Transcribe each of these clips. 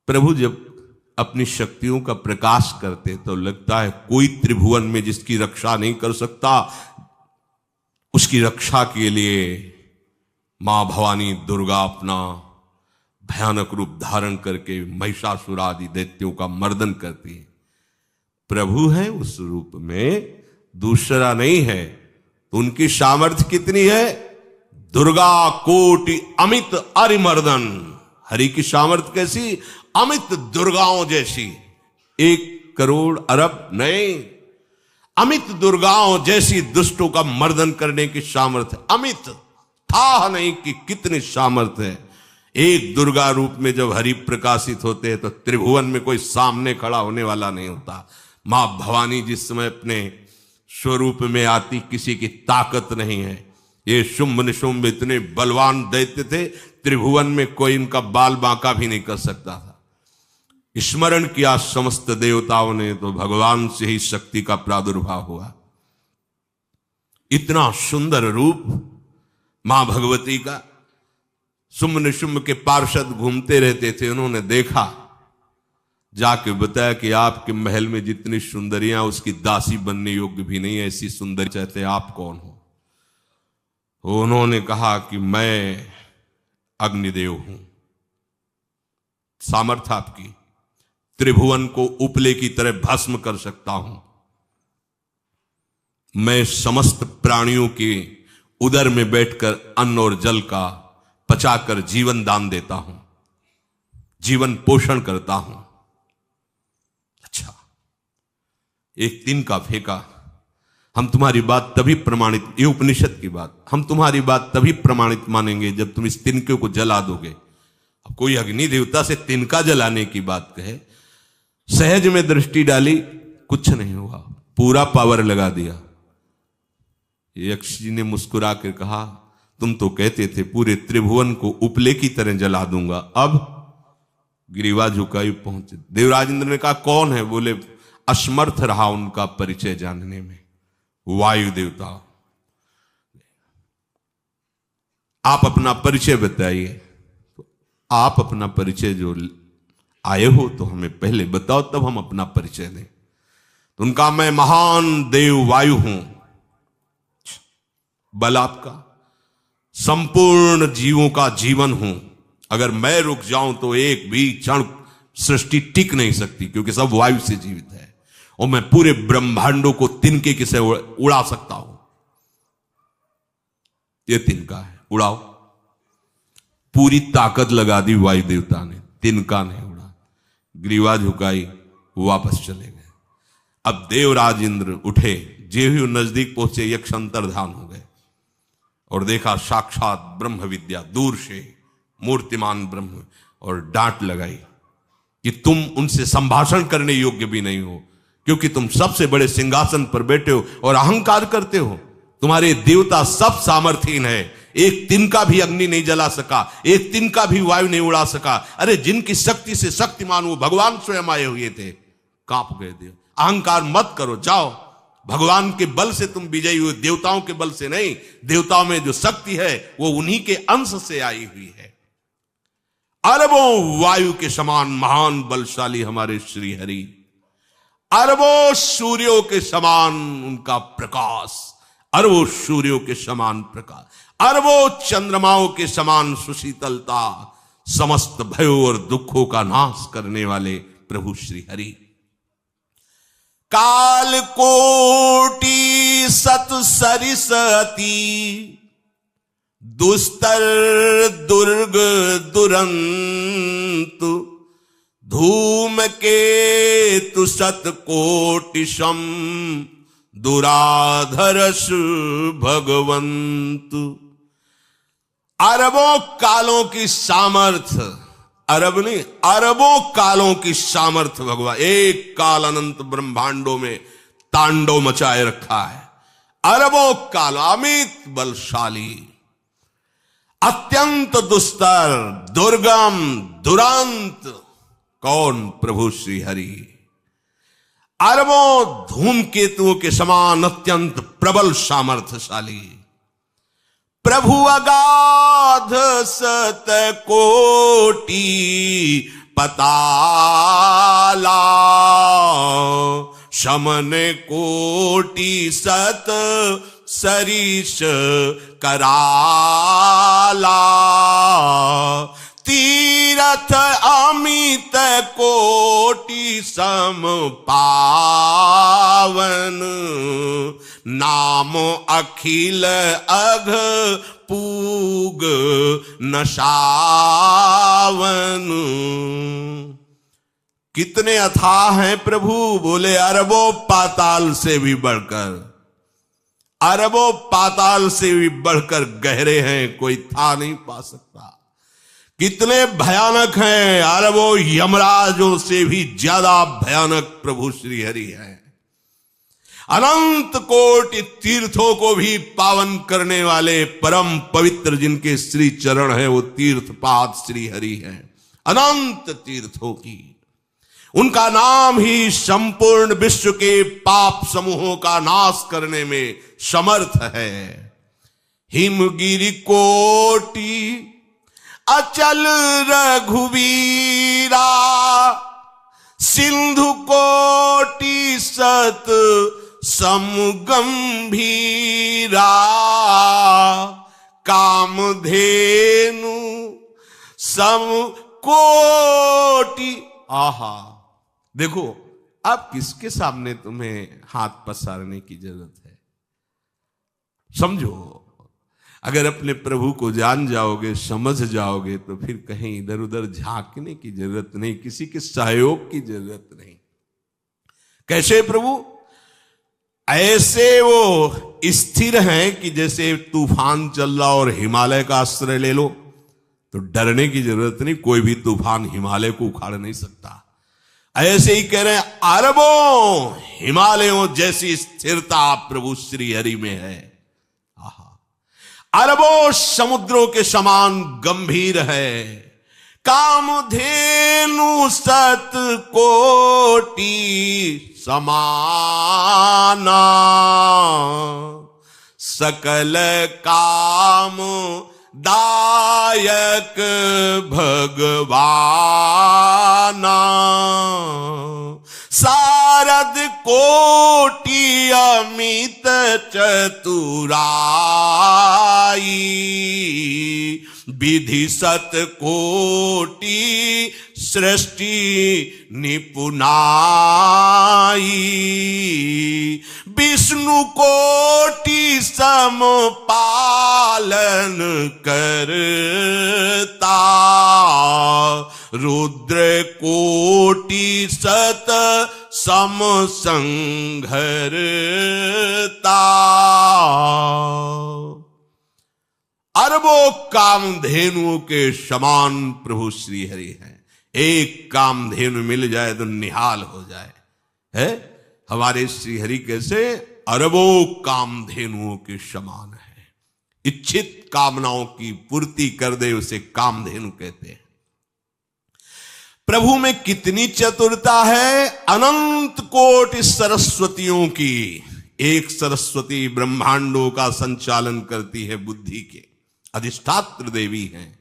प्रभु जब अपनी शक्तियों का प्रकाश करते तो लगता है कोई त्रिभुवन में जिसकी रक्षा नहीं कर सकता, उसकी रक्षा के लिए मां भवानी दुर्गा अपना भयानक रूप धारण करके महिषासुर आदि दैत्यों का मर्दन करती है। प्रभु है उस रूप में, दूसरा नहीं है। तो उनकी सामर्थ्य कितनी है? दुर्गा कोटि अमित अरिमर्दन। हरि की सामर्थ्य कैसी? अमित दुर्गाओं जैसी। 1 करोड़ अरब नहीं, अमित दुर्गाओं जैसी दुष्टों का मर्दन करने की सामर्थ्य। अमित था नहीं कि कितनी सामर्थ्य है। एक दुर्गा रूप में जब हरि प्रकाशित होते हैं तो त्रिभुवन में कोई सामने खड़ा होने वाला नहीं होता। मां भवानी जिस समय अपने स्वरूप में आती, किसी की ताकत नहीं है। ये शुंभ निशुंभ इतने बलवान दैत्य थे, त्रिभुवन में कोई इनका बाल बांका भी नहीं कर सकता था। स्मरण किया समस्त देवताओं ने तो भगवान से ही शक्ति का प्रादुर्भाव हुआ। इतना सुंदर रूप मां भगवती का। शुंभ निशुंभ के पार्षद घूमते रहते थे, उन्होंने देखा, जाके बताया कि आपके महल में जितनी सुंदरियां उसकी दासी बनने योग्य भी नहीं है, ऐसी सुंदरी चाहते आप कौन हो? उन्होंने कहा कि मैं अग्निदेव हूं। सामर्थ्य आपकी, त्रिभुवन को उपले की तरह भस्म कर सकता हूं। मैं समस्त प्राणियों के उदर में बैठकर अन्न और जल का पचाकर जीवन दान देता हूं, जीवन पोषण करता हूं। अच्छा, एक तिनका फेंका, हम तुम्हारी बात तभी प्रमाणित, ये उपनिषद की बात, हम तुम्हारी बात तभी प्रमाणित मानेंगे जब तुम इस तिनके को जला दोगे। अब कोई अग्नि देवता से तिनका जलाने की बात कहे, सहज में दृष्टि डाली, कुछ नहीं हुआ, पूरा पावर लगा दिया। यक्ष जी ने मुस्कुरा कर कहा, तुम तो कहते थे पूरे त्रिभुवन को उपले की तरह जला दूंगा, अब गिरीवा झुकाई पहुंचे। देवराज इंद्र ने कहा कौन है? बोले असमर्थ रहा उनका परिचय जानने में। वायु देवता, आप अपना परिचय बताइए। तो आप अपना परिचय जो आए हो तो हमें पहले बताओ, तब हम अपना परिचय दें। तो उनका, मैं महान देव वायु हूं। बल आपका, संपूर्ण जीवों का जीवन हूं। अगर मैं रुक जाऊं तो एक भी क्षण सृष्टि टिक नहीं सकती, क्योंकि सब वायु से जीवित है। और मैं पूरे ब्रह्मांडों को तिनके से उड़ा सकता हूं। ये तिनका है, उड़ाओ। पूरी ताकत लगा दी वायु देवता ने, तिनका नहीं उड़ा। ग्रीवा झुकाई, वापस चले गए। अब देवराज इंद्र उठे, जे ही नजदीक पहुंचे यक्ष अंतर्धान हो गए और देखा साक्षात ब्रह्म विद्या, दूर से मूर्तिमान ब्रह्म, और डांट लगाई कि तुम उनसे संभाषण करने योग्य भी नहीं हो, क्योंकि तुम सबसे बड़े सिंहासन पर बैठे हो और अहंकार करते हो। तुम्हारे देवता सब सामर्थ्यहीन है, एक तिनका भी अग्नि नहीं जला सका, एक तिनका भी वायु नहीं उड़ा सका। अरे जिनकी शक्ति से शक्तिमान वो भगवान स्वयं आए हुए थे, कांप गए देव। अहंकार मत करो, जाओ। भगवान के बल से तुम विजयी हुए, देवताओं के बल से नहीं। देवताओं में जो शक्ति है वो उन्हीं के अंश से आई हुई है। अरबों वायु के समान महान बलशाली हमारे श्री हरि, अरबों सूर्यों के समान उनका प्रकाश, अरबों सूर्यों के समान प्रकाश, अरबों चंद्रमाओं के समान सुशीतलता, समस्त भयों और दुखों का नाश करने वाले प्रभु श्री हरि। काल कोटि सत सरिसती, दुस्तर दुर्ग दुरंत, धूम के तु सत कोटिशम, दुराधरस भगवंत। अरबों कालों की सामर्थ्य, अरब नहीं, अरबों कालों की सामर्थ्य भगवान, एक काल अनंत ब्रह्मांडों में तांडव मचाए रखा है। अरबों काल, अमित बलशाली, अत्यंत दुस्तर, दुर्गम, दुरांत। कौन? प्रभु श्री हरि। अरबों धूमकेतुओं के समान अत्यंत प्रबल सामर्थ्यशाली प्रभु, अगाध सत कोटि पताला, शमन कोटि सत सरीश कराला, तीरथ अमित कोटि सम पावन, नाम अखिल अघ पूग नशावन। कितने अथाह हैं प्रभु, बोले अरबों पाताल से भी बढ़कर, अरबों पाताल से भी बढ़कर गहरे हैं, कोई था नहीं पा सकता। कितने भयानक हैं, अरबों यमराजों से भी ज्यादा भयानक प्रभु श्री हरि हैं। अनंत कोटि तीर्थों को भी पावन करने वाले परम पवित्र जिनके श्री चरण हैं, वो तीर्थपाद श्री हरि हैं। अनंत तीर्थों की उनका नाम ही संपूर्ण विश्व के पाप समूहों का नाश करने में समर्थ है। हिमगिरि कोटि अचल रघुवीरा, सिंधु कोटि सत समगंभीरा, कामधेनु सम कोटि। आहा, देखो अब किसके सामने तुम्हें हाथ पसारने की जरूरत है? समझो, अगर अपने प्रभु को जान जाओगे, समझ जाओगे, तो फिर कहीं इधर उधर झांकने की जरूरत नहीं, किसी के सहयोग की जरूरत नहीं। कैसे प्रभु? ऐसे वो स्थिर हैं कि जैसे तूफान चल रहा और हिमालय का आश्रय ले लो तो डरने की जरूरत नहीं, कोई भी तूफान हिमालय को उखाड़ नहीं सकता। ऐसे ही कह रहे हैं, अरबों हिमालयों जैसी स्थिरता प्रभु श्री हरि में है। अरबों समुद्रों के समान गंभीर है। कामधेनु सत कोटि समाना, सकल काम दायक भगवाना, सारद कोटि अमित चतुराई, विधि सत कोटि सृष्टि निपुनाई, विष्णु कोटि सम पालन करता, रुद्र कोटि सत सम संघरता। अरबों कामधेनुओं के समान प्रभु श्री हरि हैं। एक कामधेनु मिल जाए तो निहाल हो जाए, है हमारे श्री हरि कैसे? अरबों कामधेनुओं के समान है। इच्छित कामनाओं की पूर्ति कर दे उसे कामधेनु कहते हैं। प्रभु में कितनी चतुरता है, अनंत कोटि सरस्वतियों की एक सरस्वती ब्रह्मांडों का संचालन करती है, बुद्धि के अधिष्ठात्र देवी हैं।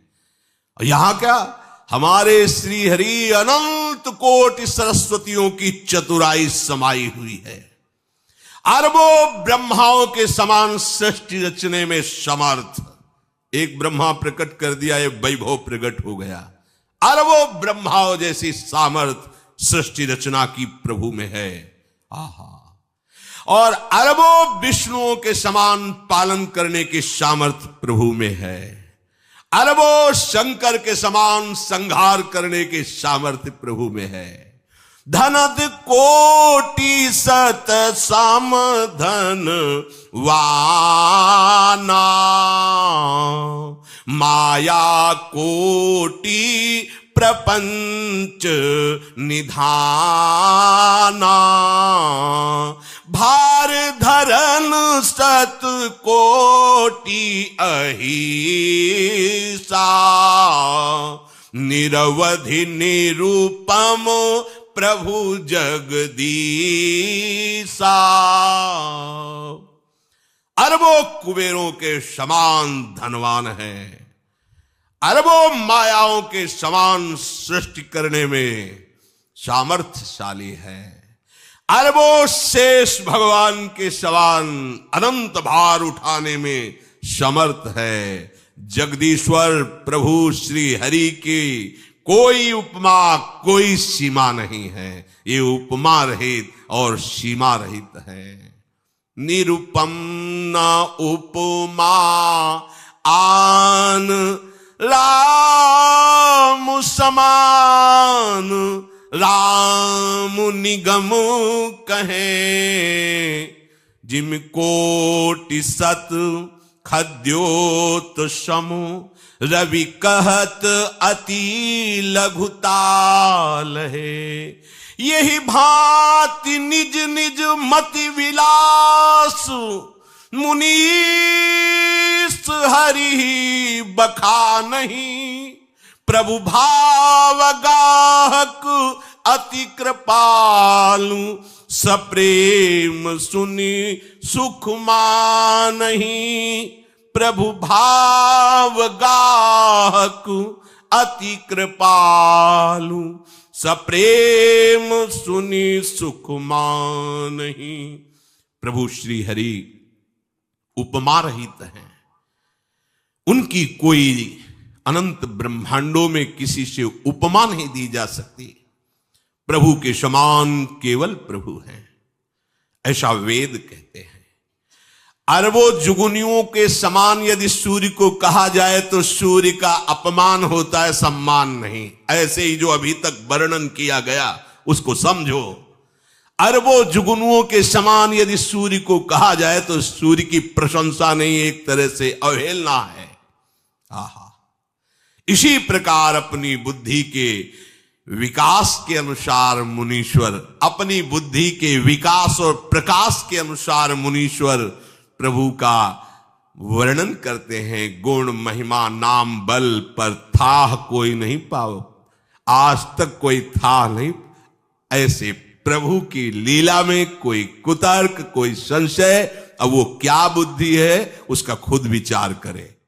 और यहां क्या, हमारे श्री हरि अनंत कोटि सरस्वतियों की चतुराई समाई हुई है। अरबों ब्रह्माओं के समान सृष्टि रचने में समर्थ। एक ब्रह्मा प्रकट कर दिया, ये वैभव प्रकट हो गया। अरबों ब्रह्माओं जैसी सामर्थ सृष्टि रचना की प्रभु में है। आहा, और अरबों विष्णुओं के समान पालन करने की सामर्थ प्रभु में है। अरबों शंकर के समान संहार करने की सामर्थ्य प्रभु में है। धनद कोटि सत समधन वाना, माया कोटि प्रपंच निधाना, भार धरन सत कोटि अहिसा, निरवधि निरूपम प्रभु जगदीसा। अरबों कुबेरों के समान धनवान है। अरबों मायाओं के समान सृष्टि करने में सामर्थ्यशाली है। अरबों शेष भगवान के समान अनंत भार उठाने में समर्थ है। जगदीश्वर प्रभु श्री हरि की कोई उपमा, कोई सीमा नहीं है। ये उपमा रहित और सीमा रहित है। निरुपम न उपमा आन राम समान, राम निगम कहे जिम कोटि सत खद्योत समु, रवि कहत अति लघुताल है। यही भांति निज निज मति विलास, मुनीस हरि बखा नहीं। प्रभु भाव गाहक अति कृपालु, सप्रेम सुनि सुख मानहि। प्रभु भाव गाहक अति कृपालु, सप्रेम सुनि सुख मानहि। प्रभु श्री हरि उपमा रहित हैं। उनकी कोई अनंत ब्रह्मांडों में किसी से उपमा नहीं दी जा सकती। प्रभु के समान केवल प्रभु हैं, ऐसा वेद कहते हैं। अरबों जुगुनियों के समान यदि सूर्य को कहा जाए तो सूर्य का अपमान होता है, सम्मान नहीं। ऐसे ही जो अभी तक वर्णन किया गया उसको समझो। अरबों जुगनुओं के समान यदि सूर्य को कहा जाए तो सूर्य की प्रशंसा नहीं, एक तरह से अवहेलना है। आहा, इसी प्रकार अपनी बुद्धि के विकास के अनुसार मुनीश्वर, अपनी बुद्धि के विकास और प्रकाश के अनुसार मुनीश्वर प्रभु का वर्णन करते हैं। गुण महिमा नाम बल पर था कोई नहीं पाओ, आज तक कोई था नहीं। ऐसे प्रभु की लीला में कोई कुतर्क, कोई संशय, अब वो क्या बुद्धि है उसका खुद विचार करे।